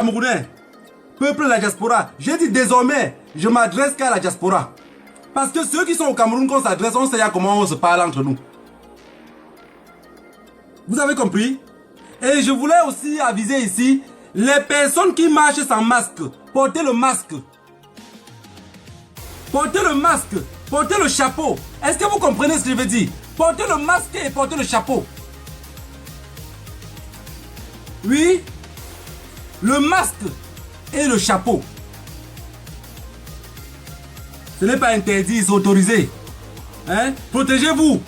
Camerounais, peuple de la diaspora, j'ai dit désormais, je m'adresse qu'à la diaspora. Parce que ceux qui sont au Cameroun, qu'on s'adresse, on sait comment on se parle entre nous. Vous avez compris? Et je voulais aussi aviser ici, les personnes qui marchent sans masque, portez le masque. Portez le masque, portez le chapeau. Est-ce que vous comprenez ce que je veux dire? Portez le masque et portez le chapeau. Oui, le masque et le chapeau. Ce n'est pas interdit, c'est autorisé. Hein? Protégez-vous.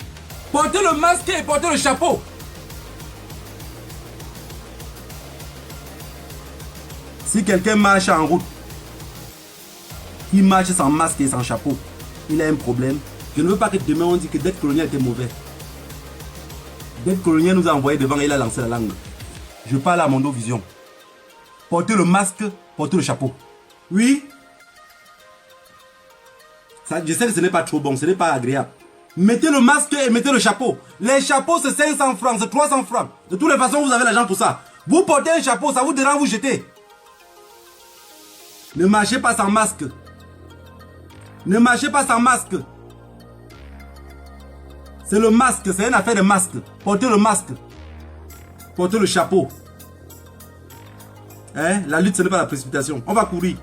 Portez le masque et portez le chapeau. Si quelqu'un marche en route, il marche sans masque et sans chapeau, il a un problème. Je ne veux pas que demain on dise que Dette Colonial était mauvais. Dette Colonial nous a envoyé devant et il a lancé la langue. Je parle à Mondo Vision. Portez le masque, portez le chapeau. Oui. Ça, je sais que ce n'est pas trop bon, ce n'est pas agréable. Mettez le masque et mettez le chapeau. Les chapeaux, c'est 500 francs, c'est 300 francs. De toutes les façons, vous avez l'argent pour ça. Vous portez un chapeau, ça vous dérange, vous jetez. Ne marchez pas sans masque. Ne marchez pas sans masque. C'est le masque, c'est une affaire de masque. Portez le masque. Portez le chapeau. Hein? La lutte, ce n'est pas la précipitation. On va courir.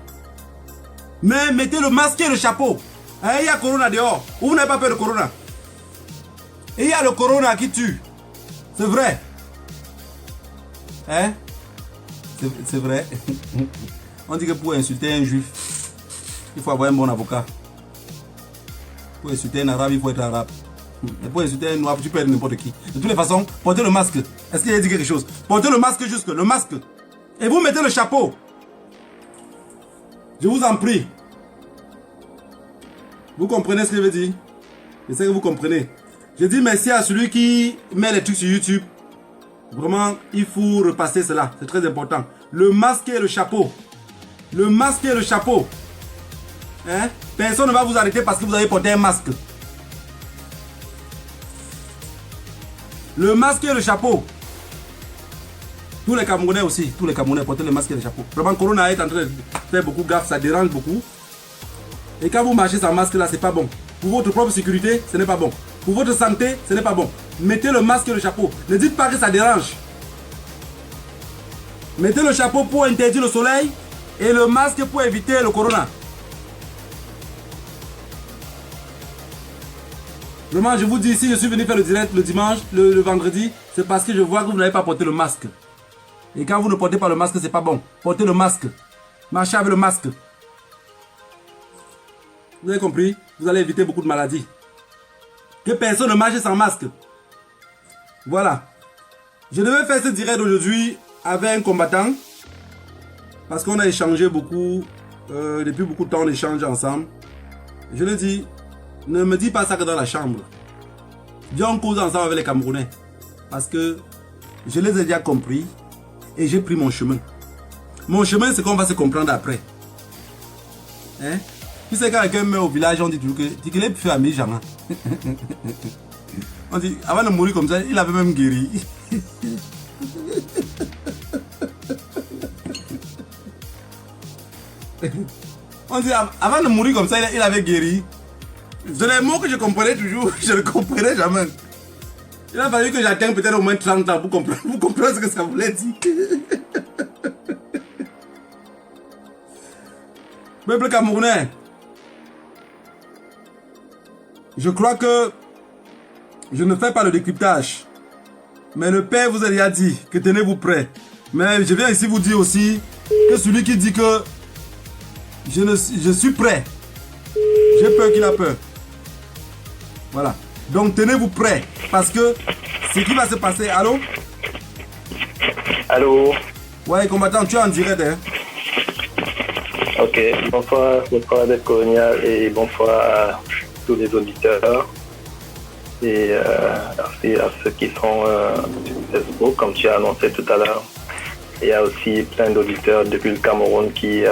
Mais mettez le masque et le chapeau. Hein? Il y a Corona dehors. Ou vous n'avez pas peur de Corona? Et il y a le Corona qui tue. C'est vrai. Hein? C'est vrai. On dit que pour insulter un juif, il faut avoir un bon avocat. Pour insulter un arabe, il faut être arabe. Et pour insulter un noir, tu peux être n'importe qui. De toutes les façons, portez le masque. Est-ce qu'il a dit quelque chose? Portez le masque jusque, le masque. Et vous mettez le chapeau. Je vous en prie. Vous comprenez ce que je veux dire? Je sais que vous comprenez. Je dis merci à celui qui met les trucs sur YouTube. Vraiment, il faut repasser cela. C'est très important. Le masque et le chapeau. Le masque et le chapeau. Hein? Personne ne va vous arrêter parce que vous avez porté un masque. Le masque et le chapeau. Tous les Camerounais aussi. Tous les Camerounais portent le masque et le chapeau. Vraiment, Corona est en train de faire beaucoup gaffe. Ça dérange beaucoup. Et quand vous marchez sans masque là, c'est pas bon. Pour votre propre sécurité, ce n'est pas bon. Pour votre santé, ce n'est pas bon. Mettez le masque et le chapeau. Ne dites pas que ça dérange. Mettez le chapeau pour interdire le soleil. Et le masque pour éviter le corona. Vraiment, je vous dis, si je suis venu faire le direct le dimanche, le vendredi, c'est parce que je vois que vous n'avez pas porté le masque. Et quand vous ne portez pas le masque, c'est pas bon. Portez le masque. Marchez avec le masque. Vous avez compris? Vous allez éviter beaucoup de maladies. Que personne ne marche sans masque. Voilà. Je devais faire ce direct aujourd'hui avec un combattant. Parce qu'on a échangé beaucoup, depuis beaucoup de temps on échange ensemble. Je le dis, ne me dis pas ça que dans la chambre. Viens on cause ensemble avec les Camerounais. Parce que je les ai déjà compris et j'ai pris mon chemin. Mon chemin c'est qu'on va se comprendre après. Hein? Tu sais quand quelqu'un meurt au village, on dit toujours qu'il est fait ami Jean. On dit, avant de mourir comme ça, il avait même guéri. On dit, avant de mourir comme ça, il avait guéri. C'est les mots que je comprenais toujours, je ne comprenais jamais. Il a fallu que j'atteigne peut-être au moins 30 ans pour comprendre ce que ça voulait dire. Peuple camerounais, je crois que je ne fais pas le décryptage. Mais le Père vous a déjà dit que tenez-vous prêts. Mais je viens ici vous dire aussi que celui qui dit que je suis prêt, j'ai peur qu'il a peur. Voilà. Donc tenez-vous prêts. Parce que ce qui va se passer. Allô? Allô? Ouais, combattant, tu es en direct. Hein? Ok. Bonsoir à Dette Colonial et bonsoir à tous les auditeurs. Et merci à ceux qui sont sur Facebook, comme tu as annoncé tout à l'heure. Il y a aussi plein d'auditeurs depuis le Cameroun qui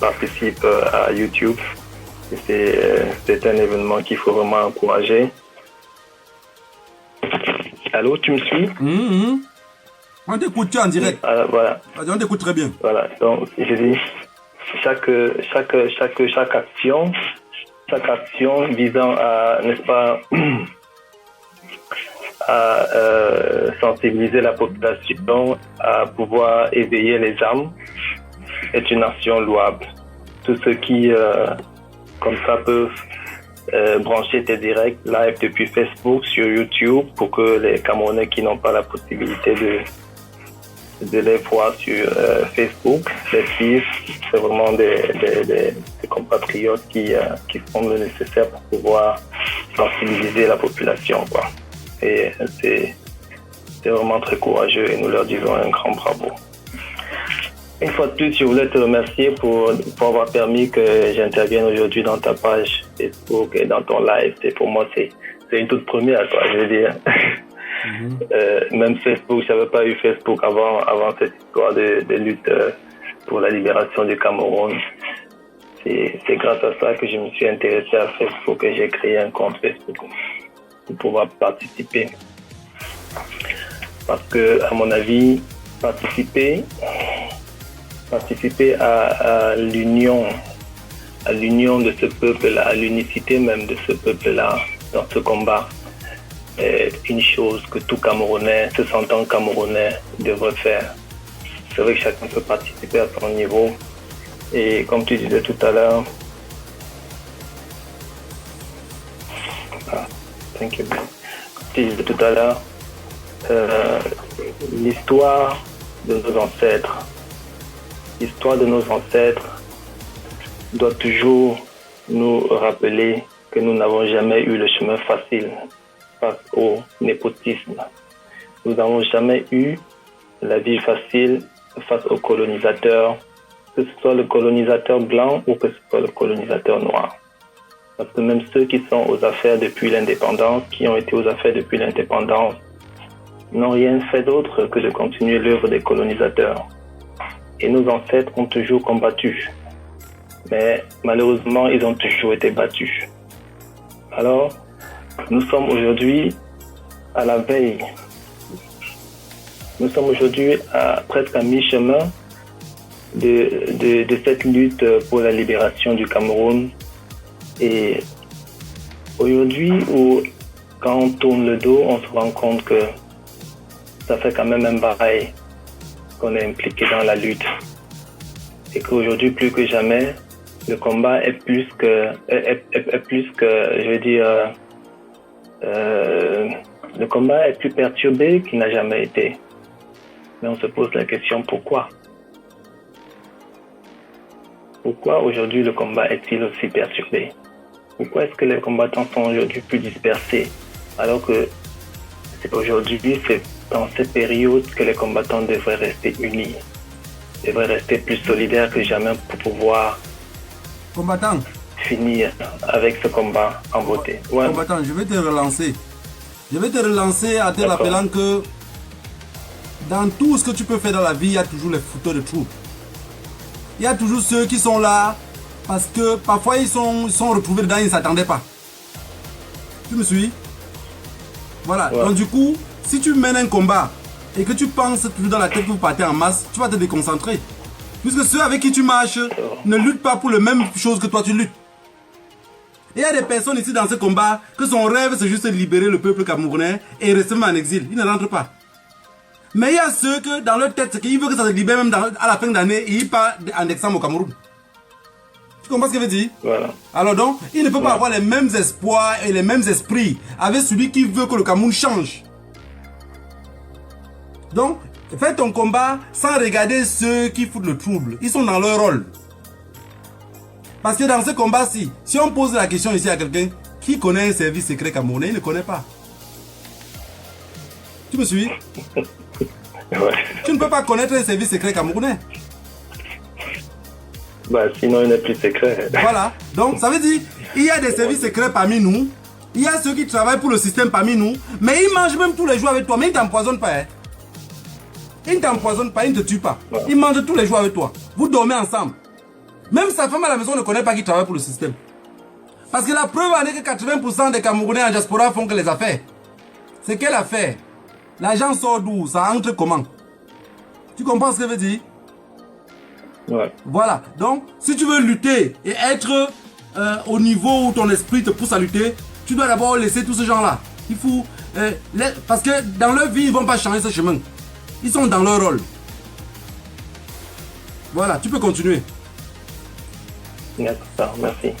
participent à YouTube. C'est un événement qu'il faut vraiment encourager. Allô, tu me suis? On t'écoute, tu es en direct. Voilà. On t'écoute très bien. Voilà. Donc, je dis, chaque action visant à, n'est-ce pas, à sensibiliser la population, à pouvoir éveiller les âmes, est une action louable. Tous ceux qui, comme ça, peuvent brancher tes directs live depuis Facebook, sur YouTube, pour que les Camerounais qui n'ont pas la possibilité de les voir sur Facebook, les suivent. C'est vraiment des compatriotes qui font le nécessaire pour pouvoir sensibiliser la population, quoi. Et c'est vraiment très courageux et nous leur disons un grand bravo. Une fois de plus, je voulais te remercier pour avoir permis que j'intervienne aujourd'hui dans ta page Facebook et dans ton live. Et pour moi, c'est une toute première, quoi, je veux dire. Même Facebook, je n'avais pas eu Facebook avant cette histoire de lutte pour la libération du Cameroun. C'est grâce à ça que je me suis intéressé à Facebook et j'ai créé un compte Facebook pour pouvoir participer. Parce que, à mon avis, participer à l'union de ce peuple-là, à l'unicité même de ce peuple-là dans ce combat, est une chose que tout Camerounais, se sentant Camerounais, devrait faire. C'est vrai que chacun peut participer à son niveau. Et comme tu disais tout à l'heure, thank you. Comme tu disais tout à l'heure, l'histoire de nos ancêtres doit toujours nous rappeler que nous n'avons jamais eu le chemin facile face au népotisme. Nous n'avons jamais eu la vie facile face aux colonisateurs, que ce soit le colonisateur blanc ou que ce soit le colonisateur noir. Parce que même ceux qui sont aux affaires depuis l'indépendance, qui ont été aux affaires depuis l'indépendance, n'ont rien fait d'autre que de continuer l'œuvre des colonisateurs. Et nos ancêtres ont toujours combattu. Mais malheureusement, ils ont toujours été battus. Alors, nous sommes aujourd'hui à la veille. Nous sommes aujourd'hui presque à mi-chemin de cette lutte pour la libération du Cameroun. Et aujourd'hui, quand on tourne le dos, on se rend compte que ça fait quand même un bail qu'on est impliqué dans la lutte. Et qu'aujourd'hui, plus que jamais, le combat est plus que, je veux dire, le combat est plus perturbé qu'il n'a jamais été. Mais on se pose la question, pourquoi? Pourquoi aujourd'hui le combat est-il aussi perturbé? Pourquoi est-ce que les combattants sont aujourd'hui plus dispersés alors que aujourd'hui, c'est dans cette période que les combattants devraient rester unis, devraient rester plus solidaires que jamais pour pouvoir finir avec ce combat en beauté. Ouais. Combattant, je vais te relancer. Je vais te relancer en te rappelant que dans tout ce que tu peux faire dans la vie, il y a toujours les fouteurs de trous. Il y a toujours ceux qui sont là parce que parfois ils sont retrouvés dedans, ils ne s'attendaient pas. Tu me suis? Voilà. Ouais. Donc du coup, si tu mènes un combat et que tu penses toujours dans la tête que vous partez en masse, tu vas te déconcentrer. Puisque ceux avec qui tu marches ne luttent pas pour les mêmes choses que toi tu luttes. Et il y a des personnes ici dans ce combat que son rêve c'est juste de libérer le peuple camerounais et rester en exil. Ils ne rentrent pas. Mais il y a ceux que dans leur tête, c'est qu'ils veulent que ça se libère même à la fin d'année et ils partent en examen au Cameroun. Tu comprends ce que je veux dire? Voilà. Alors donc, il ne peut pas avoir les mêmes espoirs et les mêmes esprits avec celui qui veut que le Cameroun change. Donc, fais ton combat sans regarder ceux qui foutent le trouble. Ils sont dans leur rôle. Parce que dans ce combat-ci, si on pose la question ici à quelqu'un qui connaît un service secret camerounais, il ne connaît pas. Tu me suis? Ouais. Tu ne peux pas connaître un service secret camerounais. Bah, sinon il n'est plus secret. Voilà. Donc, ça veut dire, il y a des services secrets parmi nous. Il y a ceux qui travaillent pour le système parmi nous. Mais ils mangent même tous les jours avec toi. Mais ils ne t'empoisonnent pas. Hein. Ils ne t'empoisonnent pas, ils ne te tuent pas. Ouais. Ils mangent tous les jours avec toi. Vous dormez ensemble. Même sa femme à la maison ne connaît pas qu'il travaille pour le système. Parce que la preuve en est que 80% des Camerounais en diaspora font que les affaires. C'est quelle affaire? L'argent sort d'où? Ça entre comment? Tu comprends ce que je veux dire? Ouais. Voilà. Donc, si tu veux lutter et être au niveau où ton esprit te pousse à lutter, tu dois d'abord laisser tous ces gens-là. Il faut... parce que dans leur vie, ils ne vont pas changer ce chemin. Ils sont dans leur rôle. Voilà, tu peux continuer. D'accord, merci.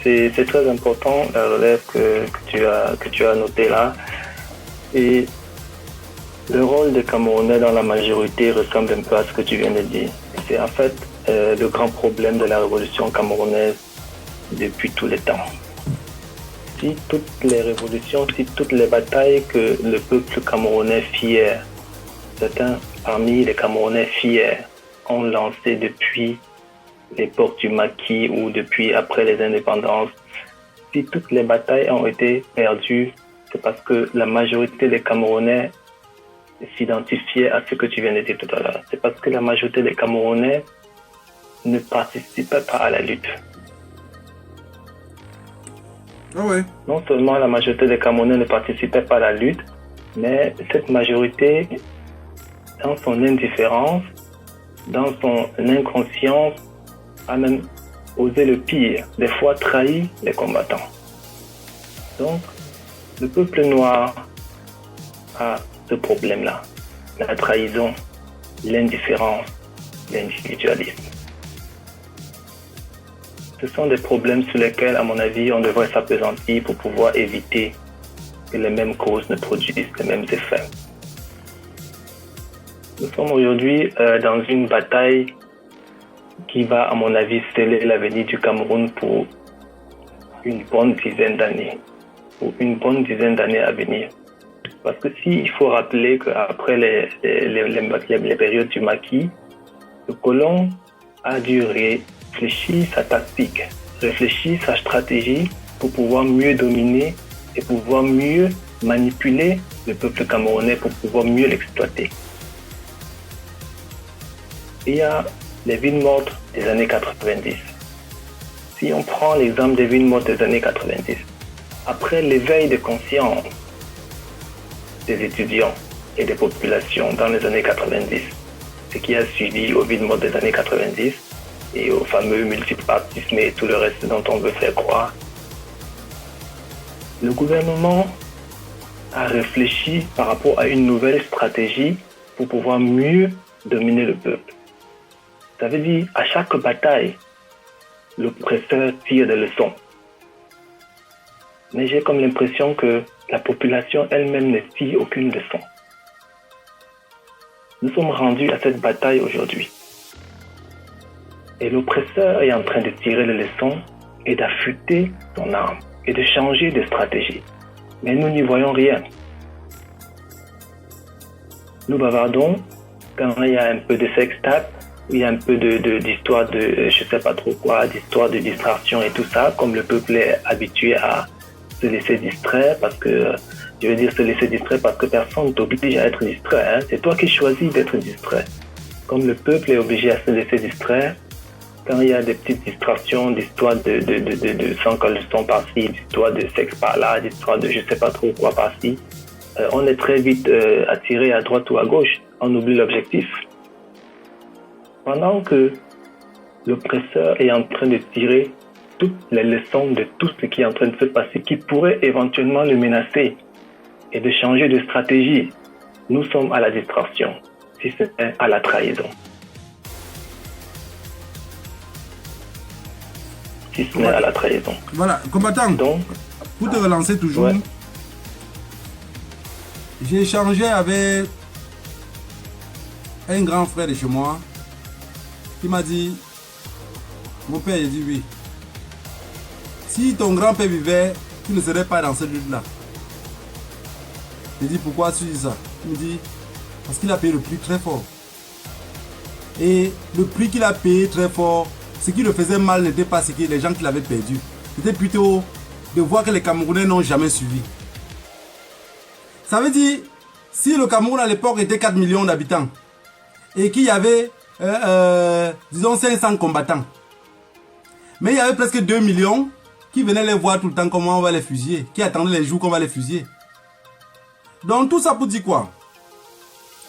C'est très important la relève que tu as noté là. Et le rôle des Camerounais dans la majorité ressemble un peu à ce que tu viens de dire. C'est en fait le grand problème de la révolution camerounaise depuis tous les temps. Si toutes les révolutions, si toutes les batailles que le peuple camerounais fier, certains parmi les Camerounais fiers, ont lancées depuis l'époque du maquis ou depuis après les indépendances, si toutes les batailles ont été perdues, c'est parce que la majorité des Camerounais s'identifiaient à ce que tu viens de dire tout à l'heure. C'est parce que la majorité des Camerounais ne participaient pas à la lutte. Ah ouais. Non seulement la majorité des Camerounais ne participaient pas à la lutte, mais cette majorité, dans son indifférence, dans son inconscience, a même osé le pire, des fois trahi les combattants. Donc, le peuple noir a ce problème-là, la trahison, l'indifférence, l'individualisme. Ce sont des problèmes sur lesquels, à mon avis, on devrait s'appesantir pour pouvoir éviter que les mêmes causes ne produisent les mêmes effets. Nous sommes aujourd'hui dans une bataille qui va, à mon avis, sceller l'avenir du Cameroun pour une bonne dizaine d'années. Pour une bonne dizaine d'années à venir. Parce que il faut rappeler qu'après les périodes du maquis, le colon a dû réfléchir sa tactique, réfléchir sa stratégie pour pouvoir mieux dominer et pouvoir mieux manipuler le peuple camerounais pour pouvoir mieux l'exploiter. Il y a les villes mortes des années 90. Si on prend l'exemple des villes mortes des années 90, après l'éveil de conscience des étudiants et des populations dans les années 90, ce qui a suivi aux villes mortes des années 90 et au fameux multipartisme et tout le reste dont on veut faire croire, le gouvernement a réfléchi par rapport à une nouvelle stratégie pour pouvoir mieux dominer le peuple. Ça veut dire, à chaque bataille, l'oppresseur tire des leçons. Mais j'ai comme l'impression que la population elle-même ne tire aucune leçon. Nous sommes rendus à cette bataille aujourd'hui. Et l'oppresseur est en train de tirer les leçons et d'affûter son arme et de changer de stratégie. Mais nous n'y voyons rien. Nous bavardons quand il y a un peu de sextape, il y a un peu d'histoire de je sais pas trop quoi, d'histoire de distraction et tout ça, comme le peuple est habitué à se laisser distraire parce que, je veux dire se laisser distraire parce que personne ne t'oblige à être distrait. Hein? C'est toi qui choisis d'être distrait. Comme le peuple est obligé à se laisser distraire, quand il y a des petites distractions, d'histoire de sans caleçon par-ci, d'histoire de sexe par-là, d'histoire de je sais pas trop quoi par-ci, on est très vite attiré à droite ou à gauche. On oublie l'objectif. Pendant que l'oppresseur est en train de tirer toutes les leçons de tout ce qui est en train de se passer, qui pourrait éventuellement le menacer et de changer de stratégie, nous sommes à la distraction, si ce n'est à la trahison. Si ce n'est à la trahison. Voilà, combattant, donc, pour te relancer toujours, ouais. J'ai échangé avec un grand frère de chez moi qui m'a dit, mon père, il dit oui. Si ton grand-père vivait, tu ne serais pas dans cette lutte-là. J'ai dit, pourquoi tu dis ça? Il me dit, parce qu'il a payé le prix très fort. Et le prix qu'il a payé très fort, ce qui le faisait mal n'était pas ce que les gens qui l'avaient perdu. C'était plutôt de voir que les Camerounais n'ont jamais suivi. Ça veut dire, si le Cameroun à l'époque était 4 millions d'habitants et qu'il y avait, disons, 500 combattants, mais il y avait presque 2 millions qui venaient les voir tout le temps comment on va les fusiller, qui attendaient les jours qu'on va les fusiller. Donc tout ça pour dire quoi?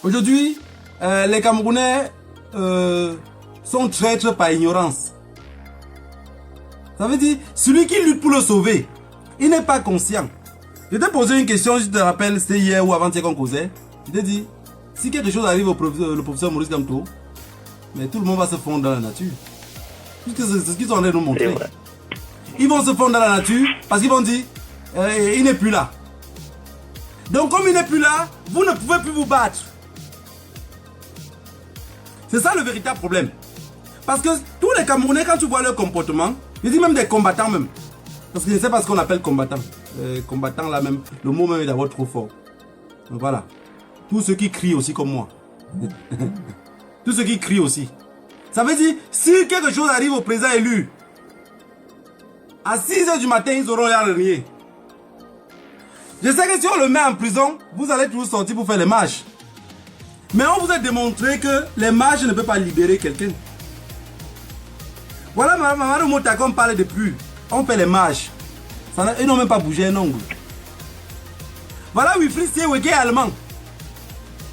Aujourd'hui, les Camerounais sont traîtres par ignorance. Ça veut dire, celui qui lutte pour le sauver, il n'est pas conscient. Je t'ai posé une question, je te rappelle, c'était hier ou avant-hier qu'on causait. Je t'ai dit, si quelque chose arrive au professeur, le professeur Maurice Kamto, mais tout le monde va se fondre dans la nature. C'est ce qu'ils sont en train de nous montrer. Ils vont se fondre dans la nature parce qu'ils vont dire, il n'est plus là. Donc comme il n'est plus là, vous ne pouvez plus vous battre. C'est ça le véritable problème. Parce que tous les Camerounais, quand tu vois leur comportement, je dis même des combattants même. Parce que je ne sais pas ce qu'on appelle combattant. Combattant là même, le mot même est d'abord trop fort. Donc voilà. Tous ceux qui crient aussi comme moi. Tous ceux qui crient aussi. Ça veut dire, si quelque chose arrive au président élu, à 6h du matin, ils auront rien renié. Je sais que si on le met en prison, vous allez toujours sortir pour faire les marches. Mais on vous a démontré que les marches ne peuvent pas libérer quelqu'un. Voilà, maman de Motaka, on parle depuis. On fait les marches. Ils n'ont même pas bougé un ongle. Voilà, Wilfried Sieweke allemand.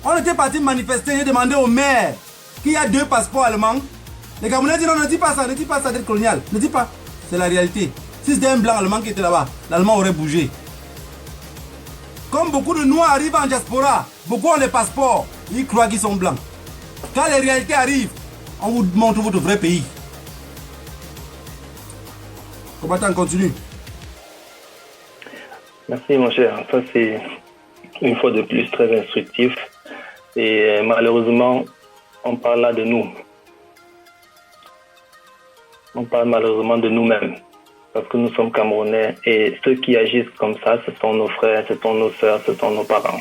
On était parti manifester, j'ai demandé au maire qu'il y a 2 passeports allemands. Les Camerounais disent non, ne dis pas ça, d'être colonial. Ne dis pas. C'est la réalité. Si c'était un blanc allemand qui était là-bas, l'allemand aurait bougé. Comme beaucoup de noirs arrivent en diaspora, beaucoup ont les passeports, ils croient qu'ils sont blancs. Quand les réalités arrivent, on vous montre votre vrai pays. Combattant, continue. Merci mon cher. Ça c'est une fois de plus très instructif. Et malheureusement, on parle là de nous. On parle malheureusement de nous-mêmes. Parce que nous sommes Camerounais et ceux qui agissent comme ça, ce sont nos frères, ce sont nos sœurs, ce sont nos parents.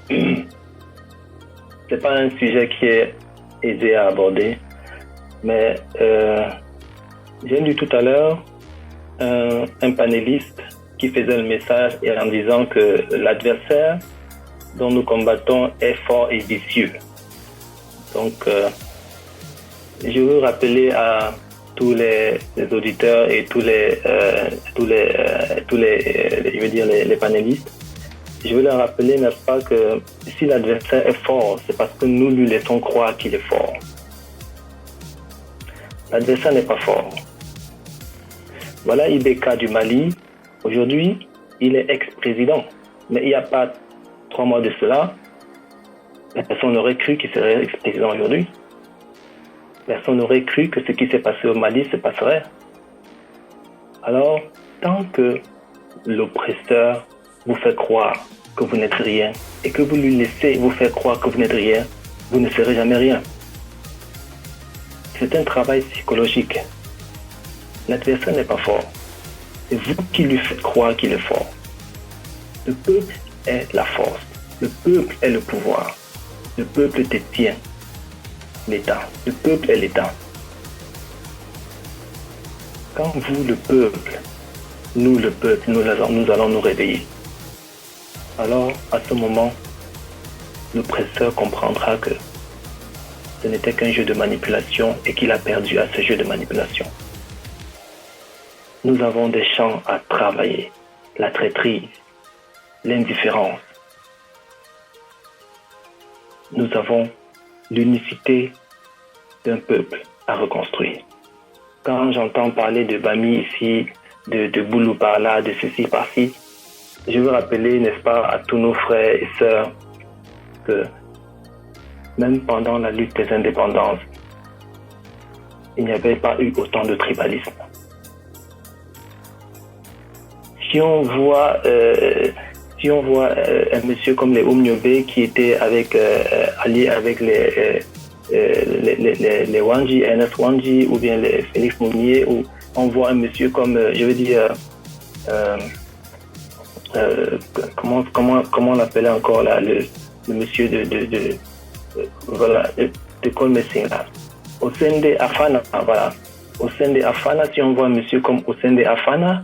C'est pas un sujet qui est aisé à aborder, mais j'ai lu tout à l'heure un panéliste qui faisait le message et en disant que l'adversaire dont nous combattons est fort et vicieux. Donc, je veux rappeler à tous les auditeurs et tous les panélistes, je veux leur rappeler, n'est-ce pas, que si l'adversaire est fort, c'est parce que nous lui laissons croire qu'il est fort. L'adversaire n'est pas fort. Voilà Ibeka du Mali. Aujourd'hui, il est ex-président. Mais il n'y a pas 3 mois de cela, personne n'aurait cru qu'il serait ex-président aujourd'hui. Personne n'aurait cru que ce qui s'est passé au Mali se passerait. Alors, tant que l'oppresseur vous fait croire que vous n'êtes rien et que vous lui laissez vous faire croire que vous n'êtes rien, vous ne serez jamais rien. C'est un travail psychologique. L'adversaire n'est pas fort. C'est vous qui lui faites croire qu'il est fort. Le peuple est la force. Le peuple est le pouvoir. Le peuple détient l'État. Le peuple est l'État. Quand vous, le peuple, nous, le peuple, nous allons nous réveiller. Alors, à ce moment, l'oppresseur comprendra que ce n'était qu'un jeu de manipulation et qu'il a perdu à ce jeu de manipulation. Nous avons des champs à travailler. La traîtrise, l'indifférence. Nous avons l'unicité d'un peuple à reconstruire. Quand j'entends parler de Bami ici, de Boulou par là, de ceci par-ci, je veux rappeler, n'est-ce pas, à tous nos frères et sœurs que même pendant la lutte des indépendances, il n'y avait pas eu autant de tribalisme. Si on voit un monsieur comme les Oumniobé qui était allié avec les Wanji, Ernest Wanji ou bien les Félix Mounier, ou on voit un monsieur comme, comment on l'appelait encore là, le monsieur de Kolmessing là. Osende Afana, voilà. Osende Afana, si on voit un monsieur comme Osende Afana,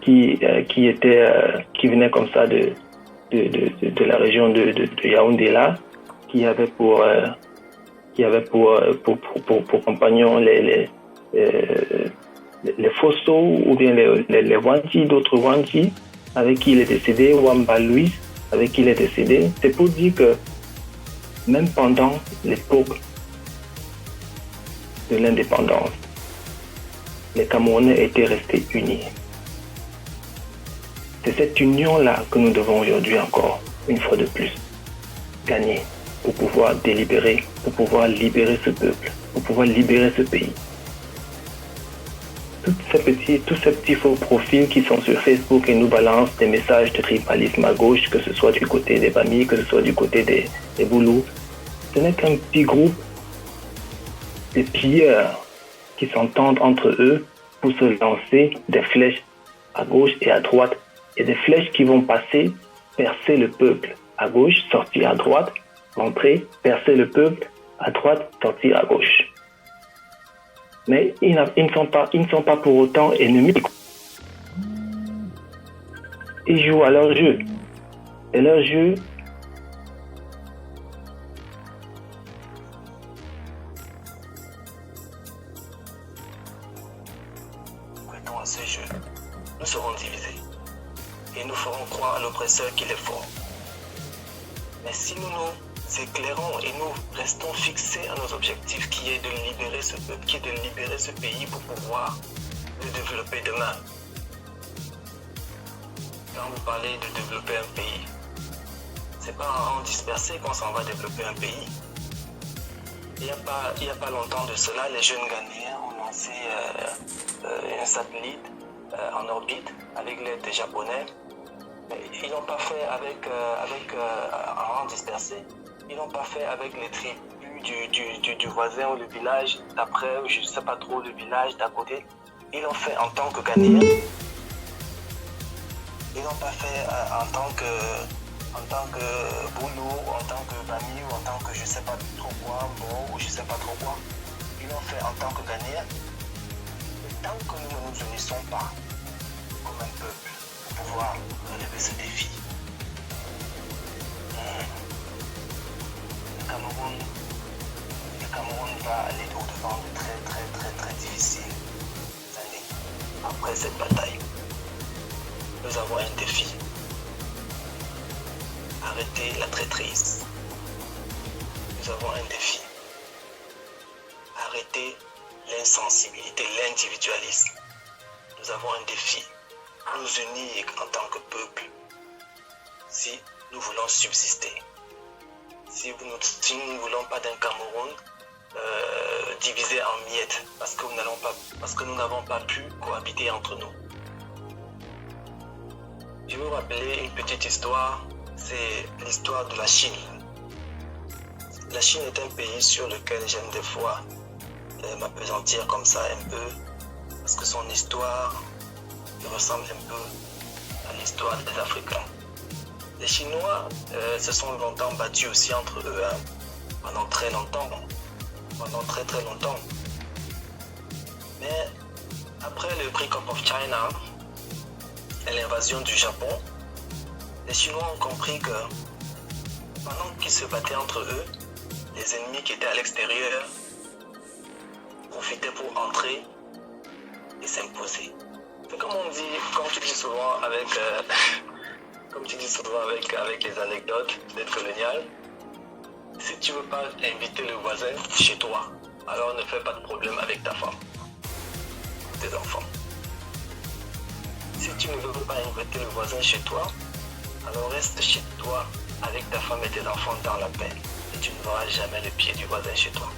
qui venait comme ça de la région de Yaoundé là, qui avait pour compagnons les Fosso ou bien les Wanji, d'autres Wanji, avec qui il est décédé, Wamba Louis, avec qui il est décédé. C'est pour dire que même pendant l'époque de l'indépendance, les Camerounais étaient restés unis. C'est cette union-là que nous devons aujourd'hui encore, une fois de plus, gagner pour pouvoir délibérer, pour pouvoir libérer ce peuple, pour pouvoir libérer ce pays. Tous ces petits faux profils qui sont sur Facebook et nous balancent des messages de tribalisme à gauche, que ce soit du côté des Bami, que ce soit du côté des Boulous, ce n'est qu'un petit groupe de pilleurs qui s'entendent entre eux pour se lancer des flèches à gauche et à droite, et des flèches qui vont passer, percer le peuple à gauche, sortir à droite, rentrer, percer le peuple à droite, sortir à gauche. Mais ils ne sont pas pour autant ennemis. Ils jouent à leur jeu. Et leur jeu, prêtons à ce jeu, nous serons divisés. Et nous ferons croire à l'oppresseur qu'il est fort. Mais si nous nous éclairons et nous restons fixés à nos objectifs, qui est de libérer ce peuple, qui est de libérer ce pays pour pouvoir le développer demain. Quand vous parlez de développer un pays, c'est pas en rang dispersé qu'on s'en va développer un pays. Il n'y a pas longtemps de cela, les jeunes Ghanéens ont lancé un satellite en orbite avec l'aide des Japonais. Mais ils n'ont pas fait avec en rang dispersé. Ils n'ont pas fait avec les tribus du voisin ou le village d'après, ou je ne sais pas trop, le village d'à côté. Ils l'ont fait en tant que Ghanéens. Ils n'ont pas fait en tant que Boulou, en tant que Bami, ou en tant que je ne sais pas trop quoi, Mo, ou je ne sais pas trop quoi. Ils l'ont fait en tant que Ghanéens. Et tant que nous ne nous unissons pas comme un peuple pour pouvoir relever ce défi, le Cameroun va aller au-devant de très difficiles années. Après cette bataille, nous avons un défi. Arrêter la traîtrise. Nous avons un défi. Arrêter l'insensibilité, l'individualisme. Nous avons un défi. Nous unir en tant que peuple si nous voulons subsister. Si nous ne voulons pas d'un Cameroun divisé en miettes, parce que nous n'avons pas pu cohabiter entre nous. Je vais vous rappeler une petite histoire, c'est l'histoire de la Chine. La Chine est un pays sur lequel j'aime des fois m'appesantir comme ça un peu, parce que son histoire ressemble un peu à l'histoire des Africains. Les Chinois se sont longtemps battus aussi entre eux, pendant très longtemps. Mais après le Break-up of China et l'invasion du Japon, les Chinois ont compris que pendant qu'ils se battaient entre eux, les ennemis qui étaient à l'extérieur profitaient pour entrer et s'imposer. C'est comme on dit, comme tu dis souvent avec les anecdotes d'aide coloniale, si tu ne veux pas inviter le voisin chez toi, alors ne fais pas de problème avec ta femme, tes enfants. Si tu ne veux pas inviter le voisin chez toi, alors reste chez toi avec ta femme et tes enfants dans la paix, et tu ne verras jamais le pied du voisin chez toi.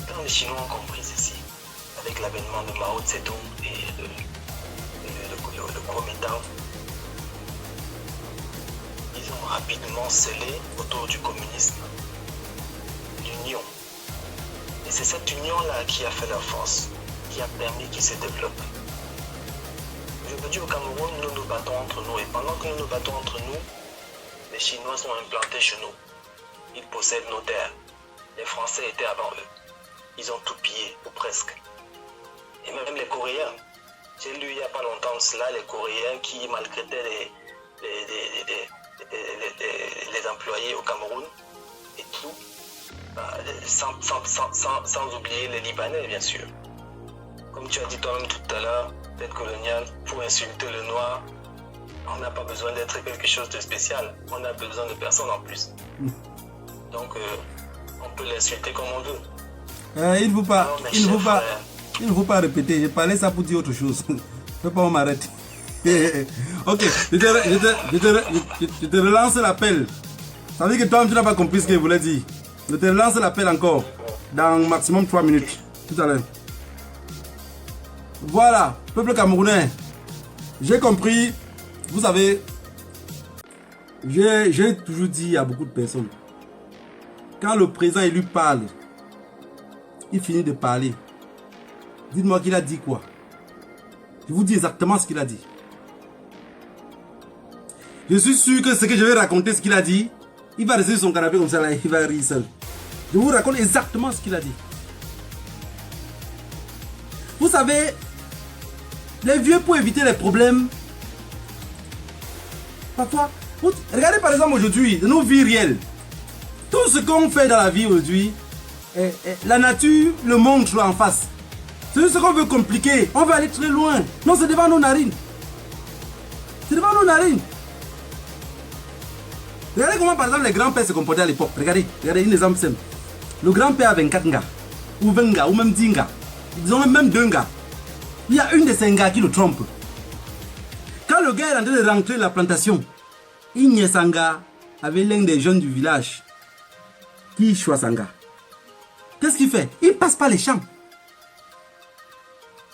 Quand les Chinois ont compris ceci, avec l'avènement de Mao Tse-tung et le Kuomintang, ils ont rapidement scellé autour du communisme l'union. Et c'est cette union-là qui a fait leur force, qui a permis qu'ils se développent. Aujourd'hui au Cameroun, nous nous battons entre nous, et pendant que nous nous battons entre nous, les Chinois sont implantés chez nous. Ils possèdent nos terres. Les Français étaient avant eux. Ils ont tout pillé, ou presque. Et même les Coréens. J'ai lu il n'y a pas longtemps de cela, les Coréens qui maltraitaient les employés au Cameroun et tout, sans oublier les Libanais, bien sûr. Comme tu as dit toi-même tout à l'heure, l'aide coloniale, pour insulter le noir, On n'a pas besoin d'être quelque chose de spécial. On a besoin de personne en plus. Donc, on peut l'insulter comme on veut. Il ne faut pas, Non, mais il ne faut chef, pas, il ne faut pas répéter. J'ai parlé ça pour dire autre chose. Faut pas, on m'arrête. Ok, je te relance l'appel. Ça veut dire que toi, tu n'as pas compris ce qu'il voulait dire. Je te relance l'appel encore. Dans maximum 3 minutes. Tout à l'heure. Voilà, peuple camerounais. J'ai compris. Vous savez, j'ai toujours dit à beaucoup de personnes, quand le président élu parle, il finit de parler. Dites-moi qu'il a dit quoi. Je vous dis exactement ce qu'il a dit. Je suis sûr que ce que je vais raconter, ce qu'il a dit, il va rester sur son canapé comme ça, là, il va rire seul. Je vous raconte exactement ce qu'il a dit. Vous savez, les vieux, pour éviter les problèmes, parfois, regardez par exemple aujourd'hui, dans nos vies réelles, tout ce qu'on fait dans la vie aujourd'hui, la nature le montre en face. C'est juste ce qu'on veut compliquer, on veut aller très loin. Non, c'est devant nos narines. C'est devant nos narines. Regardez comment par exemple les grands-pères se comportaient à l'époque. Regardez un exemple simple. Le grand-père a 24 gars, ou 20 gars, ou même 10 gars. Ils ont même 2 gars. Il y a une de ces gars qui le trompe. Quand le gars est en train de rentrer la plantation, Ignessanga avait l'un des jeunes du village qui choisit Sanga. Qu'est-ce qu'il fait? Il passe par les champs.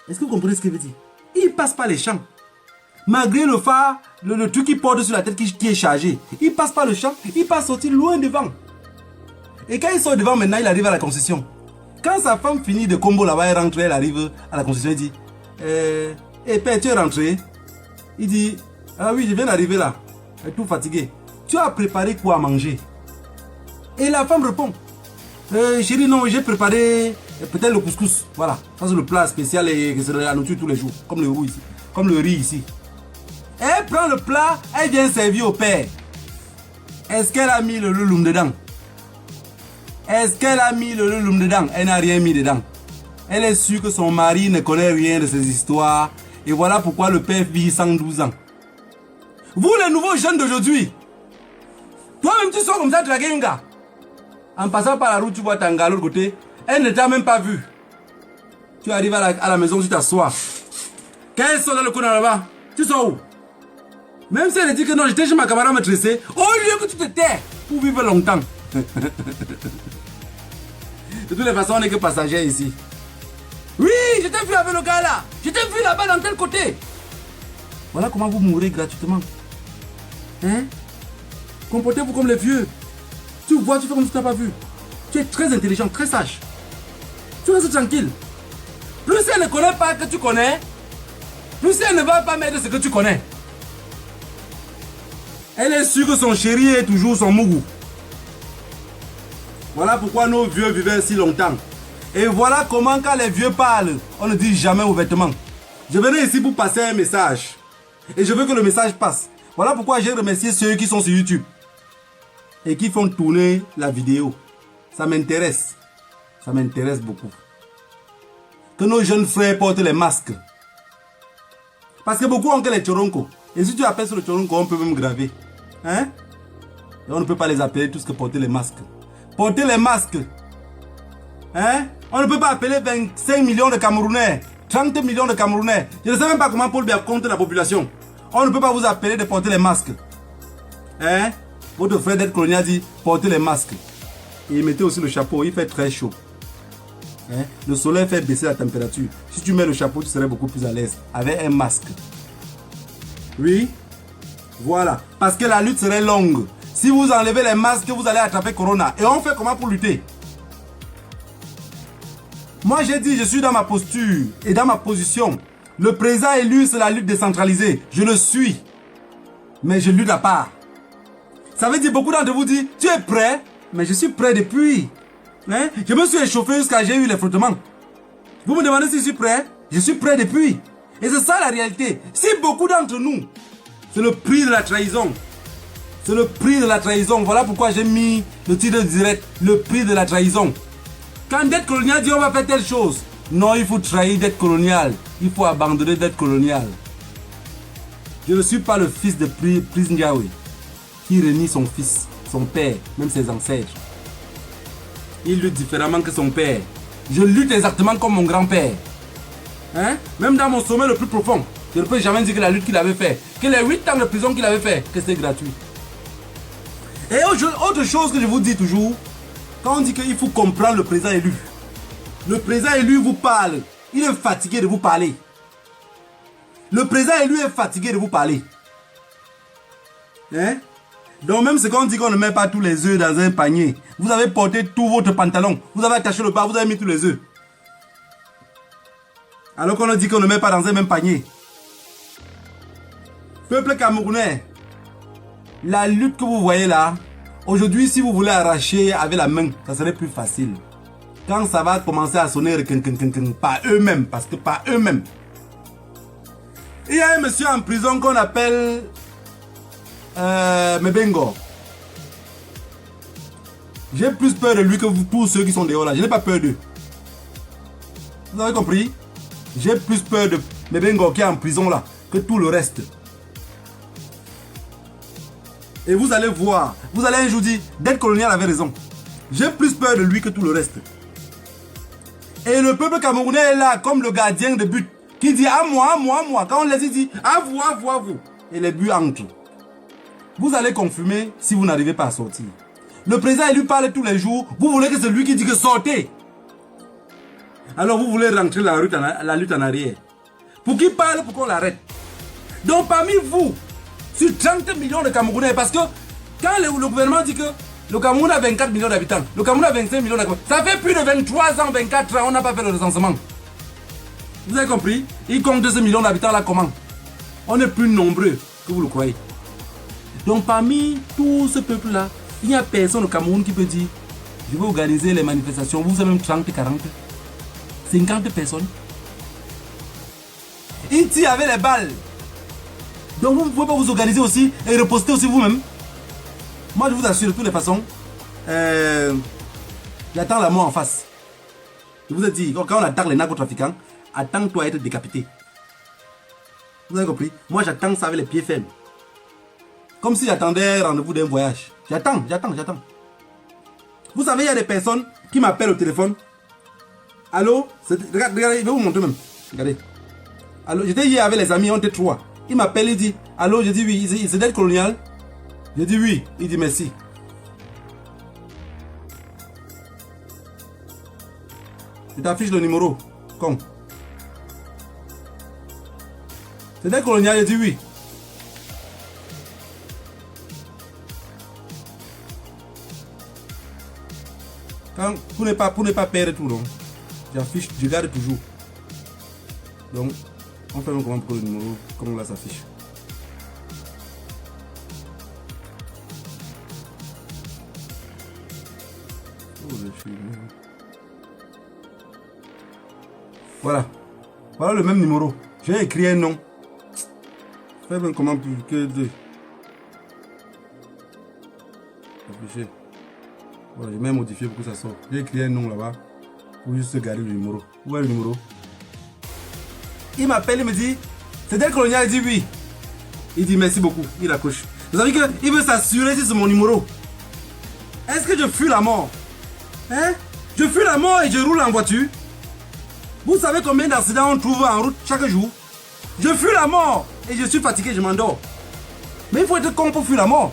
Est-ce que vous comprenez ce qu'il veut dire? Il passe par les champs. Malgré le phare, le truc qui porte sur la tête qui est chargé, il passe par le champ, il passe sortir loin devant. Et quand il sort devant, maintenant, il arrive à la concession. Quand sa femme finit de combo là-bas, elle rentre, elle arrive à la concession, elle dit père, tu es rentré? Il dit ah oui, je viens d'arriver là, je suis tout fatigué. Tu as préparé quoi à manger? Et la femme répond chérie, non, j'ai préparé peut-être le couscous. Voilà, ça c'est le plat spécial et c'est la nourriture tous les jours, comme le roux ici, comme le riz ici. Elle prend le plat, elle vient servir au père. Est-ce qu'elle a mis le louloum dedans? Est-ce qu'elle a mis le louloum dedans? Elle n'a rien mis dedans. Elle est sûre que son mari ne connaît rien de ces histoires. Et voilà pourquoi le père vit 112 ans. Vous les nouveaux jeunes d'aujourd'hui, toi-même tu sors comme ça draguer un gars. En passant par la route, tu vois ta gars à l'autre côté. Elle ne t'a même pas vu. Tu arrives à la maison, tu t'assois. Quand elle sort dans le coin là-bas, tu sors où? Même si elle dit que non, j'étais chez ma camarade maîtrisée, au lieu que tu te tais pour vivre longtemps. De toutes les façons, on n'est que passagers ici. Oui, je t'ai vu avec le gars là. Je t'ai vu là-bas dans tel côté. Voilà comment vous mourrez gratuitement. Hein? Comportez-vous comme les vieux. Tu vois, tu fais comme si tu n'as pas vu. Tu es très intelligent, très sage. Tu restes tranquille. Plus elle ne connaît pas que tu connais, plus elle ne va pas mettre ce que tu connais. Elle est sûre que son chéri est toujours son mougou. Voilà pourquoi nos vieux vivaient si longtemps. Et voilà comment quand les vieux parlent, on ne dit jamais ouvertement. Je venais ici pour passer un message. Et je veux que le message passe. Voilà pourquoi j'ai remercié ceux qui sont sur YouTube. Et qui font tourner la vidéo. Ça m'intéresse. Ça m'intéresse beaucoup. Que nos jeunes frères portent les masques. Parce que beaucoup ont que les choronko. Et si tu appelles sur le choronko, on peut même graver. Hein? Et on ne peut pas les appeler tous que porter les masques. Porter les masques. Hein? On ne peut pas appeler 25 millions de Camerounais, 30 millions de Camerounais. Je ne sais même pas comment Paul Biya compte la population. On ne peut pas vous appeler de porter les masques. Hein? Votre frère d'être colonial dit portez les masques. Et mettez aussi le chapeau, il fait très chaud. Hein? Le soleil fait baisser la température. Si tu mets le chapeau, tu serais beaucoup plus à l'aise avec un masque. Oui? Voilà. Parce que la lutte serait longue. Si vous enlevez les masques, vous allez attraper Corona. Et on fait comment pour lutter? Moi j'ai dit, je suis dans ma posture et dans ma position. Le président élu, c'est la lutte décentralisée. Je le suis. Mais je lutte à part. Ça veut dire, beaucoup d'entre vous disent, tu es prêt? Mais je suis prêt depuis. Hein? Je me suis échauffé jusqu'à j'ai eu les frottements. Vous me demandez si je suis prêt? Je suis prêt depuis. Et c'est ça la réalité. Si beaucoup d'entre nous, c'est le prix de la trahison. C'est le prix de la trahison. Voilà pourquoi j'ai mis le titre direct, le prix de la trahison. Quand dette coloniale dit on va faire telle chose, non, il faut trahir dette coloniale. Il faut abandonner dette coloniale. Je ne suis pas le fils de Prince Ndiaye qui renie son fils, son père, même ses ancêtres. Il lutte différemment que son père. Je lutte exactement comme mon grand-père. Hein? Même dans mon sommet le plus profond, je ne peux jamais dire que la lutte qu'il avait fait, que les 8 ans de prison qu'il avait fait, que c'était gratuit. Et autre chose que je vous dis toujours, quand on dit qu'il faut comprendre le président élu, le président élu vous parle, il est fatigué de vous parler. Le président élu est fatigué de vous parler. Hein? Donc même ce qu'on dit qu'on ne met pas tous les œufs dans un panier, vous avez porté tout votre pantalon, vous avez attaché le bas, vous avez mis tous les œufs. Alors qu'on a dit qu'on ne met pas dans un même panier. Peuple camerounais, la lutte que vous voyez là, aujourd'hui si vous voulez arracher avec la main, ça serait plus facile. Quand ça va commencer à sonner par eux-mêmes, parce que par eux-mêmes. Il y a un monsieur en prison qu'on appelle Mebengo. J'ai plus peur de lui que vous, tous ceux qui sont dehors là. Je n'ai pas peur d'eux. Vous avez compris? J'ai plus peur de Mebengo qui est en prison là que tout le reste. Et vous allez voir, vous allez un jour dire, Dette Coloniale avait raison. J'ai plus peur de lui que tout le reste. Et le peuple camerounais est là comme le gardien de but qui dit à moi, à moi, à moi. Quand on les dit à vous, à vous, à vous. Et les buts entrent. Vous allez confumer si vous n'arrivez pas à sortir. Le président il lui parle tous les jours. Vous voulez que c'est lui qui dit que sortez. Alors vous voulez rentrer la lutte en arrière. Pour qui parle, pour qu'on l'arrête. Donc parmi vous, sur 30 millions de Camerounais, parce que quand le gouvernement dit que le Cameroun a 24 millions d'habitants, le Cameroun a 25 millions d'habitants, ça fait plus de 23 ans, 24 ans, on n'a pas fait le recensement. Vous avez compris? Il compte ces millions d'habitants là comment? On est plus nombreux que vous le croyez. Donc parmi tout ce peuple là, il n'y a personne au Cameroun qui peut dire je vais organiser les manifestations, vous avez même 30, 40, 50 personnes. Il tire avec les balles. Donc vous ne pouvez pas vous organiser aussi et reposter aussi vous-même. Moi je vous assure de toutes les façons, j'attends la mort en face. Je vous ai dit, quand on attaque les narcotrafiquants, attends-toi à être décapité. Vous avez compris? Moi j'attends ça avec les pieds fermes. Comme si j'attendais rendez-vous d'un voyage. J'attends. Vous savez, il y a des personnes qui m'appellent au téléphone. Allô? Regardez, je vais vous montrer même. Regardez. Allô, j'étais hier avec les amis, on était 3. Il m'appelle, il dit, allô, je dis oui, c'est Dette Coloniale. Je dis oui, il dit merci. Je t'affiche le numéro. Con. C'est Dette Coloniale, je dis oui. Quand, pour ne pas perdre tout, non, j'affiche, je garde toujours. Donc, on fait un commande pour le numéro, comme là s'affiche. Voilà. Voilà le même numéro. J'ai écrit un nom. Fais un commande plus que 2. Affiché. Voilà, j'ai même modifié pour que ça sorte. J'ai écrit un nom là-bas. Pour juste garder le numéro. Où est le numéro? Il m'appelle, il me dit, c'est Dette Coloniale, il dit oui. Il dit merci beaucoup, il accroche. Vous savez qu'il veut s'assurer si c'est mon numéro. Est-ce que je fuis la mort? Hein? Je fuis la mort et je roule en voiture. Vous savez combien d'accidents on trouve en route chaque jour? Je fuis la mort et je suis fatigué, je m'endors. Mais il faut être con pour fuir la mort.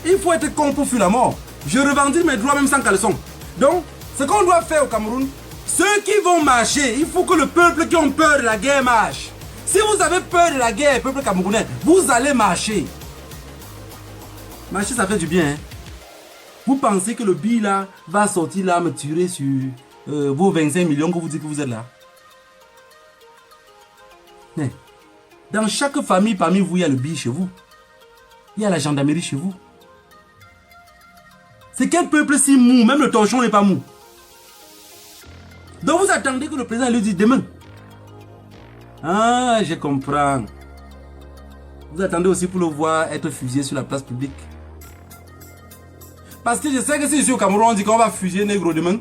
Il faut être con pour fuir la mort. Je revendique mes droits même sans caleçon. Donc, ce qu'on doit faire au Cameroun, ceux qui vont marcher, il faut que le peuple qui ont peur de la guerre marche. Si vous avez peur de la guerre, peuple camerounais, vous allez marcher. Marcher, ça fait du bien. Hein? Vous pensez que le billet là va sortir là, me tirer sur vos 25 millions que vous dites que vous êtes là? Mais, dans chaque famille parmi vous, il y a le billet chez vous. Il y a la gendarmerie chez vous. C'est quel peuple si mou? Même le torchon n'est pas mou. Donc vous attendez que le président lui dise demain. Ah, je comprends. Vous attendez aussi pour le voir être fusillé sur la place publique. Parce que je sais que si ici au Cameroun on dit qu'on va fusiller négro demain,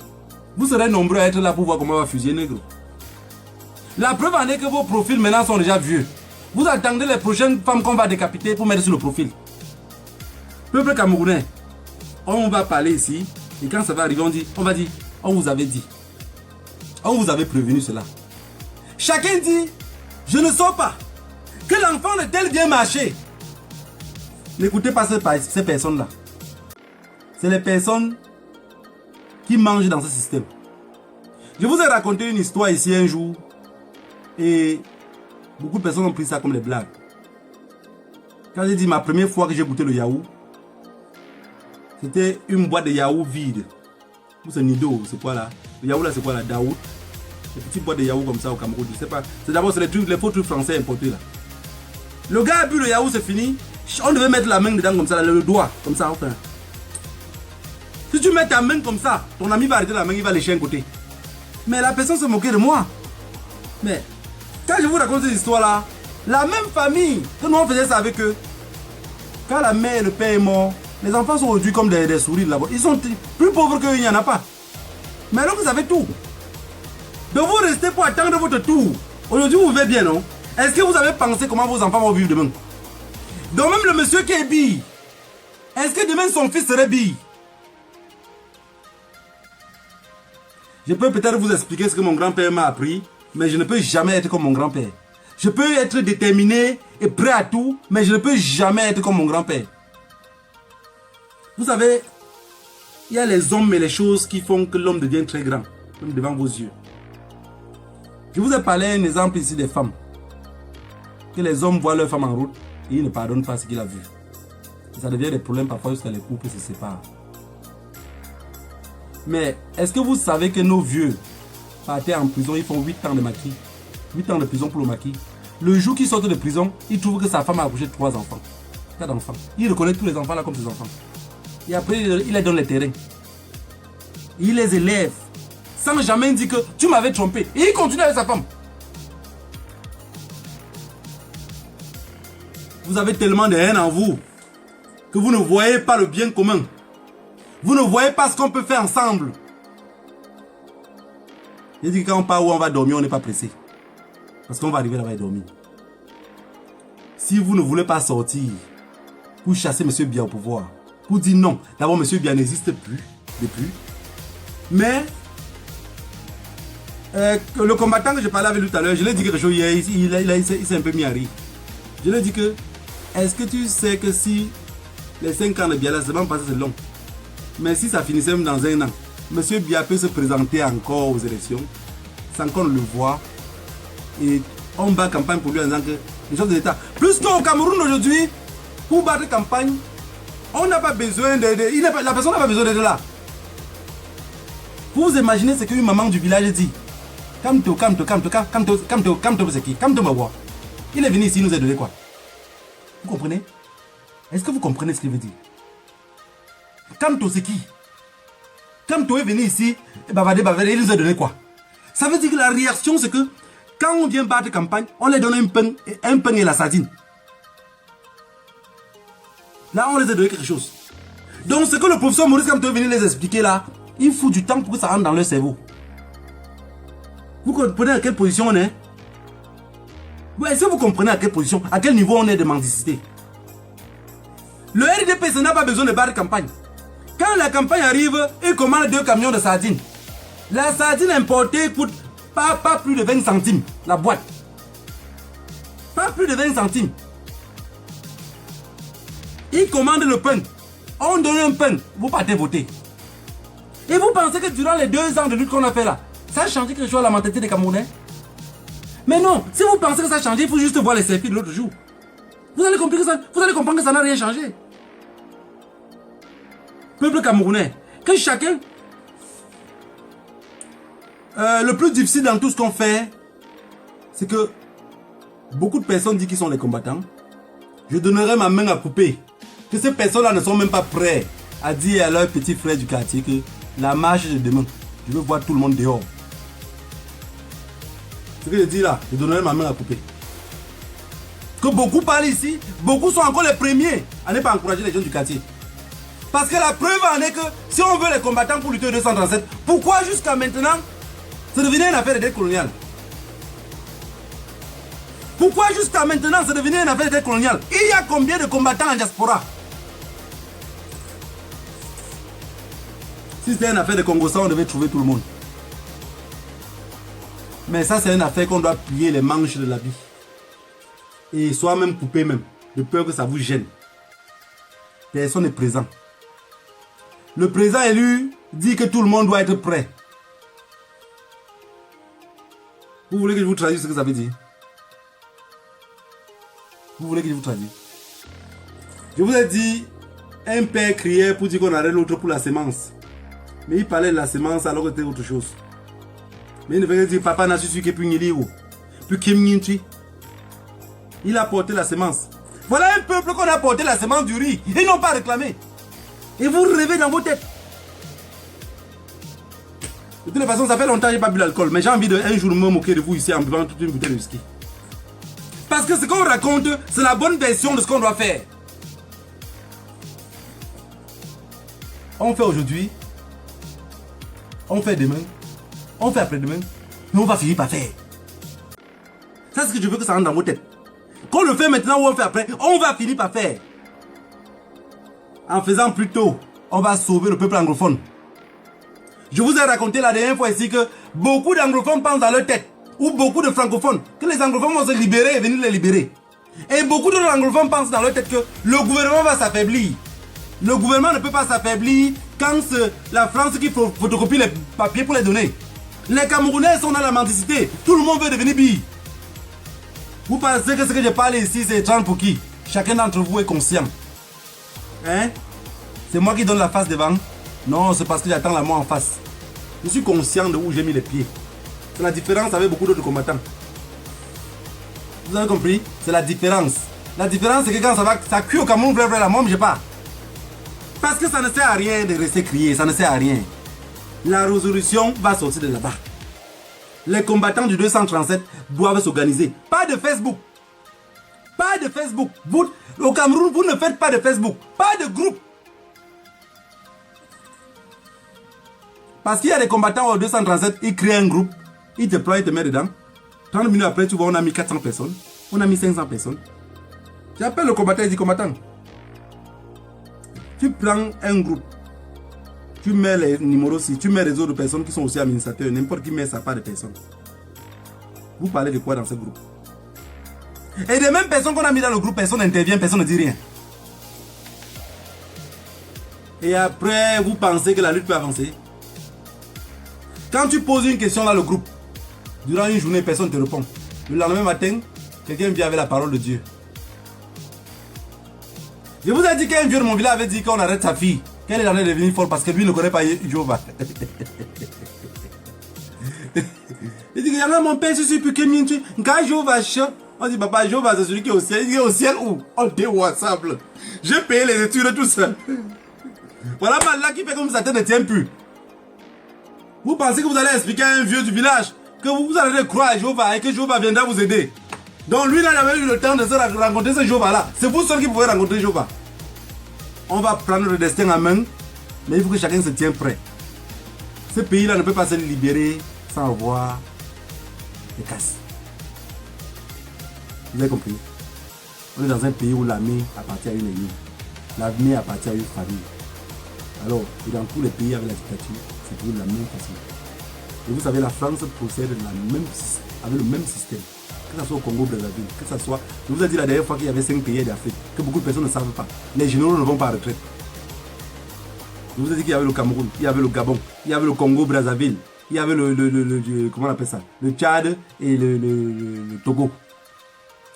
vous serez nombreux à être là pour voir comment on va fusiller négro. La preuve en est que vos profils maintenant sont déjà vieux. Vous attendez les prochaines femmes qu'on va décapiter pour mettre sur le profil. Peuple camerounais, on va parler ici. Et quand ça va arriver, on va dire, on vous avait dit. On vous avait prévenu cela. Chacun dit, je ne sors pas. Que l'enfant de tel bien marché. N'écoutez pas ces personnes-là. C'est les personnes qui mangent dans ce système. Je vous ai raconté une histoire ici un jour. Et beaucoup de personnes ont pris ça comme des blagues. Quand j'ai dit ma première fois que j'ai goûté le yaourt, c'était une boîte de yaourt vide. C'est Nido, c'est quoi là? Le yaourt là, c'est quoi là? Daoud. Des petites boîtes de yaourt comme ça au Cameroun. Je sais pas. C'est d'abord les faux trucs français importés là. Le gars a bu le yaourt, c'est fini. On devait mettre la main dedans comme ça, là, le doigt, comme ça, enfin. Si tu mets ta main comme ça, ton ami va arrêter la main, il va lécher un côté. Mais la personne se moquait de moi. Mais quand je vous raconte cette histoire-là, la même famille que nous on faisait ça avec eux, quand la mère et le père est mort, les enfants sont réduits comme des souris là-bas. Ils sont plus pauvres qu'il n'y en a pas. Mais alors vous avez tout. Donc vous restez pour attendre votre tour. Aujourd'hui vous vivez bien, non? Est-ce que vous avez pensé comment vos enfants vont vivre demain? Donc même le monsieur qui est bille, est-ce que demain son fils serait bille? Je peux peut-être vous expliquer ce que mon grand-père m'a appris, mais je ne peux jamais être comme mon grand-père. Je peux être déterminé et prêt à tout, mais je ne peux jamais être comme mon grand-père. Vous savez, il y a les hommes et les choses qui font que l'homme devient très grand, même devant vos yeux. Je vous ai parlé un exemple ici des femmes. Que les hommes voient leur femme en route et ils ne pardonnent pas ce qu'il a vu. Et ça devient des problèmes parfois jusqu'à les couples se séparent. Mais est-ce que vous savez que nos vieux partaient en prison, ils font 8 ans de maquis, 8 ans de prison pour le maquis. Le jour qu'ils sortent de prison, ils trouvent que sa femme a accouché de 3 enfants. 4 enfants. Il reconnaît tous les enfants là comme ses enfants. Et après, il les donne les terrains. Il les élève. Sans jamais dire que tu m'avais trompé. Et il continue avec sa femme. Vous avez tellement de haine en vous que vous ne voyez pas le bien commun. Vous ne voyez pas ce qu'on peut faire ensemble. J'ai dit que quand on part où on va dormir, on n'est pas pressé. Parce qu'on va arriver là-bas et dormir. Si vous ne voulez pas sortir pour chasser M. Biya au pouvoir, pour dire non, d'abord M. Biya n'existe plus, depuis. Mais le combattant que je parlais avec lui tout à l'heure, je lui ai dit quelque chose hier, il s'est un peu mis à rire. Je lui ai dit que, est-ce que tu sais que si les 5 ans de Biya là, c'est passé, c'est long. Mais si ça finissait même dans 1 an, M. Biya peut se présenter encore aux élections, sans qu'on le voit. Et on bat campagne pour lui en disant que les choses de l'État. Plus qu'au Cameroun aujourd'hui, pour battre campagne, on n'a pas besoin de... la personne n'a pas besoin d'être là. Vous imaginez ce qu'une maman du village dit. Calme-toi, c'est qui? Calme-toi, ma voix. Il est venu ici, il nous a donné quoi? Vous comprenez? Est-ce que vous comprenez ce qu'il veut dire? Calme-toi, c'est qui? Calme-toi est venu ici, et bavarder, il nous a donné quoi? Ça veut dire que la réaction, c'est que quand on vient battre campagne, on les donne un pain et la sardine. Là, on les a donné quelque chose. Donc, ce que le professeur Maurice Kamto est venu les expliquer là, il faut du temps pour que ça rentre dans leur cerveau. Vous comprenez à quelle position on est? Est-ce que vous comprenez à quelle position, à quel niveau on est de mendicité? Le RDP, ça n'a pas besoin de battre campagne. Quand la campagne arrive, il commande 2 camions de sardines. La sardine importée coûte pas plus de 20 centimes, la boîte. Pas plus de 20 centimes. Il commande le pain. On donne un pain, vous partez voter. Et vous pensez que durant les 2 ans de lutte qu'on a fait là, ça a changé quelque chose à la mentalité des Camerounais? Mais non, si vous pensez que ça a changé, il faut juste voir les selfies de l'autre jour. Vous allez comprendre que ça n'a rien changé. Peuple camerounais, que chacun... le plus difficile dans tout ce qu'on fait, c'est que beaucoup de personnes disent qu'ils sont les combattants. Je donnerai ma main à couper. Que ces personnes-là ne sont même pas prêts à dire à leurs petits frères du quartier que la marche de demain, je veux voir tout le monde dehors. Ce que je dis là, je donnerai ma main à couper. Que beaucoup parlent ici, beaucoup sont encore les premiers à ne pas encourager les gens du quartier. Parce que la preuve en est que si on veut les combattants pour lutter 237, pourquoi jusqu'à maintenant, c'est devenu une affaire de dette coloniale? Pourquoi jusqu'à maintenant c'est devenu une affaire coloniale? Il y a combien de combattants en diaspora? Si c'était une affaire de Congo, ça on devait trouver tout le monde. Mais ça c'est une affaire qu'on doit plier les manches de la vie. Et soit même couper même, de peur que ça vous gêne. Personne n'est présent. Le président élu dit que tout le monde doit être prêt. Vous voulez que je vous traduise ce que ça veut dire? Vous voulez que je vous traduise? Je vous ai dit, un père criait pour dire qu'on arrête l'autre pour la sémence. Mais il parlait de la sémence alors que c'était autre chose. Mais il ne veut dire papa n'a su que puis il a porté la sémence. Voilà un peuple qu'on a porté la sémence du riz. Ils n'ont pas réclamé. Et vous rêvez dans vos têtes. De toute façon, ça fait longtemps que je n'ai pas bu l'alcool. Mais j'ai envie de un jour me moquer de vous ici en buvant toute une bouteille de whisky. Parce que ce qu'on raconte, c'est la bonne version de ce qu'on doit faire. On fait aujourd'hui. On fait demain. On fait après-demain. Mais on va finir par faire. Ça, c'est ce que je veux que ça rentre dans vos têtes. Qu'on le fait maintenant ou on le fait après, on va finir par faire. En faisant plus tôt, on va sauver le peuple anglophone. Je vous ai raconté la dernière fois ici que beaucoup d'anglophones pensent dans leur tête, ou beaucoup de francophones, que les anglophones vont se libérer et venir les libérer. Et beaucoup d'autres anglophones pensent dans leur tête que le gouvernement va s'affaiblir. Le gouvernement ne peut pas s'affaiblir quand c'est la France qui photocopie les papiers pour les donner. Les Camerounais sont dans la mendicité. Tout le monde veut devenir bille. Vous pensez que ce que je parle ici, c'est étrange pour qui? Chacun d'entre vous est conscient. Hein? C'est moi qui donne la face devant? Non, c'est parce que j'attends la mort en face. Je suis conscient de où j'ai mis les pieds. C'est la différence avec beaucoup d'autres combattants. Vous avez compris? C'est la différence. La différence, c'est que quand ça cuit au Cameroun, la mort, je pas. Parce que ça ne sert à rien de rester crier, ça ne sert à rien. La résolution va sortir de là-bas. Les combattants du 237 doivent s'organiser. Pas de Facebook. Pas de Facebook. Vous, au Cameroun, vous ne faites pas de Facebook. Pas de groupe. Parce qu'il y a des combattants au 237, ils créent un groupe, ils déploient, ils te mettent dedans. 30 minutes après, tu vois, on a mis 400 personnes. On a mis 500 personnes. J'appelle le combattant et dis combattant. Tu prends un groupe. Tu mets les numéros aussi, tu mets les autres personnes qui sont aussi administrateurs, n'importe qui met sa part de personnes. Vous parlez de quoi dans ce groupe? Et les mêmes personnes qu'on a mis dans le groupe, personne n'intervient, personne ne dit rien. Et après, vous pensez que la lutte peut avancer? Quand tu poses une question dans le groupe, durant une journée, personne ne te répond. Le lendemain matin, quelqu'un vient avec la parole de Dieu. Je vous ai dit qu'un vieux de mon village avait dit qu'on arrête sa fille. Qu'elle est en train de devenir folle parce que lui ne connaît pas Jéhovah. Il dit que mon père, je suis plus que mien. Quand Jéhovah chante, on dit papa, Jéhovah c'est celui qui est au ciel. Il est au ciel où? On dit WhatsApp. J'ai payé les études tout ça. Voilà là qui fait comme sa tête ne tient plus. Vous pensez que vous allez expliquer à un vieux du village que vous allez croire à Jéhovah et que Jéhovah viendra vous aider. Donc lui n'a jamais eu le temps de se rencontrer ce Jéhovah-là. C'est vous seul qui pouvez rencontrer Jéhovah. On va prendre le destin en main, mais il faut que chacun se tienne prêt. Ce pays-là ne peut pas se libérer sans avoir des casses. Vous avez compris? On est dans un pays où l'armée appartient à une ennemi. L'armée appartient à une famille. Alors, dans tous les pays avec la dictature, c'est toujours la même façon. Et vous savez, la France procède avec le même système. Que ce soit au Congo, Brazzaville, que ce soit... Je vous ai dit la dernière fois qu'il y avait 5 pays d'Afrique, que beaucoup de personnes ne savent pas. Les généraux ne vont pas à retraite. Je vous ai dit qu'il y avait le Cameroun, il y avait le Gabon, il y avait le Congo, Brazzaville, il y avait comment on appelle ça? Le Tchad et le Togo.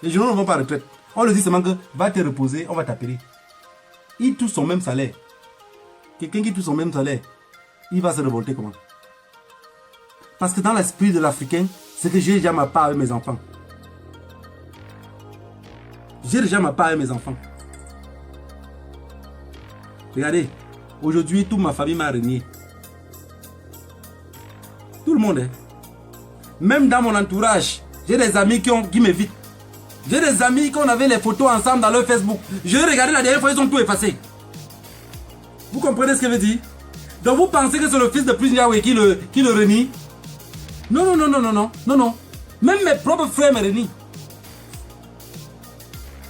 Les généraux ne vont pas à retraite. On leur dit seulement que va te reposer, on va t'appeler. Ils touchent son même salaire. Quelqu'un qui touche son même salaire, il va se révolter comment? Parce que dans l'esprit de l'Africain, c'est que j'ai déjà ma part avec mes enfants. J'ai déjà ma part avec mes enfants. Regardez, aujourd'hui, toute ma famille m'a renié. Tout le monde, hein. Même dans mon entourage, j'ai des amis qui m'évitent. J'ai des amis qu'on avait les photos ensemble dans leur Facebook. J'ai regardé la dernière fois, ils ont tout effacé. Vous comprenez ce que je veux dire? Donc vous pensez que c'est le fils de Prince Yahweh qui le renie? Non. Même mes propres frères me renient.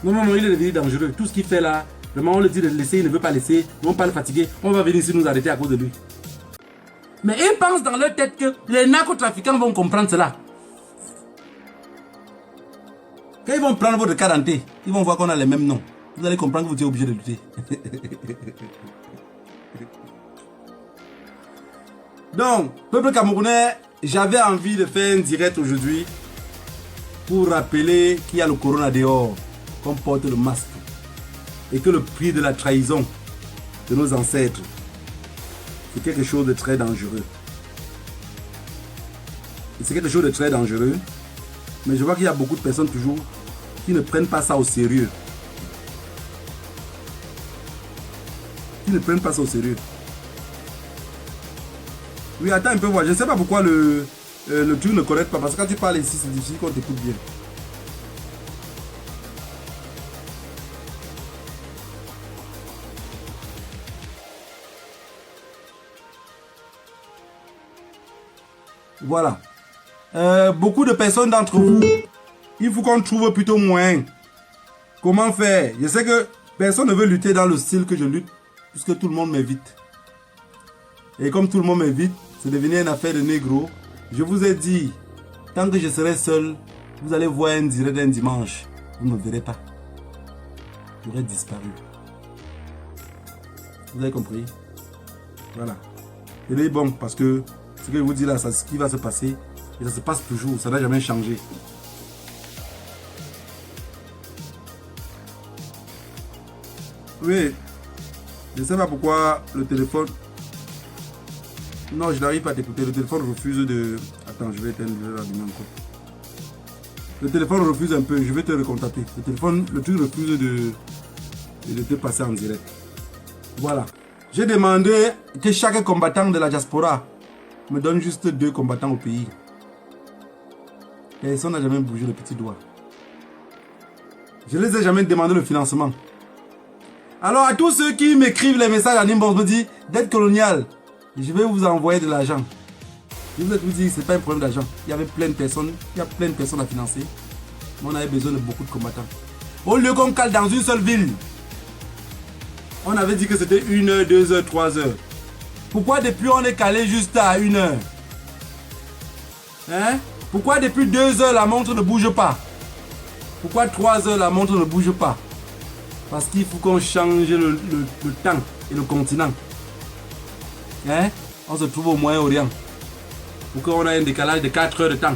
Non, non, non, il est devenu dangereux. Tout ce qu'il fait là, vraiment, on le dit de le laisser, il ne veut pas laisser. On ne va pas le fatiguer. On va venir ici nous arrêter à cause de lui. Mais ils pensent dans leur tête que les narcotrafiquants vont comprendre cela. Quand ils vont prendre votre carte d'identité, ils vont voir qu'on a les mêmes noms. Vous allez comprendre que vous êtes obligé de lutter. Donc, peuple camerounais, j'avais envie de faire un direct aujourd'hui pour rappeler qu'il y a le corona dehors, qu'on porte le masque et que le prix de la trahison de nos ancêtres, c'est quelque chose de très dangereux. C'est quelque chose de très dangereux, mais je vois qu'il y a beaucoup de personnes toujours qui ne prennent pas ça au sérieux. Qui ne prennent pas ça au sérieux. Oui, attends un peu, voir. Je ne sais pas pourquoi le truc ne connecte pas, parce que quand tu parles ici, c'est difficile qu'on t'écoute bien. Voilà. Beaucoup de personnes d'entre vous, il faut qu'on trouve plutôt moyen. Comment faire? Je sais que personne ne veut lutter dans le style que je lutte, puisque tout le monde m'invite. Et comme tout le monde m'invite, c'est devenu une affaire de négro. Je vous ai dit, tant que je serai seul, vous allez voir un direct d'un dimanche. Vous ne me verrez pas. J'aurai disparu. Vous avez compris? Voilà. Et bon, parce que ce que je vous dis là, c'est ce qui va se passer. Et ça se passe toujours, ça n'a jamais changé. Oui, je ne sais pas pourquoi le téléphone... Non, je n'arrive pas à t'écouter. Le téléphone refuse de... Attends, je vais éteindre la lumière encore. Le téléphone refuse un peu, je vais te recontacter. Le téléphone, le truc refuse de te passer en direct. Voilà. J'ai demandé que chaque combattant de la diaspora me donne juste 2 combattants au pays. Personne n'a jamais bougé le petit doigt. Je ne les ai jamais demandé le financement. Alors à tous ceux qui m'écrivent les messages en inbox, me disent dette coloniale, je vais vous envoyer de l'argent. Je vous dis que ce n'est pas un problème d'argent. Il y avait plein de personnes, il y a plein de personnes à financer. Mais on avait besoin de beaucoup de combattants. Au lieu qu'on cale dans une seule ville, on avait dit que c'était 1 heure, 2 heures, 3 heures. Pourquoi depuis on est calé juste à 1 heure? Hein? Pourquoi depuis 2 heures la montre ne bouge pas? Pourquoi 3 heures la montre ne bouge pas? Parce qu'il faut qu'on change le temps et le continent. Hein? On se trouve au Moyen-Orient. Pour qu'on ait un décalage de 4 heures de temps.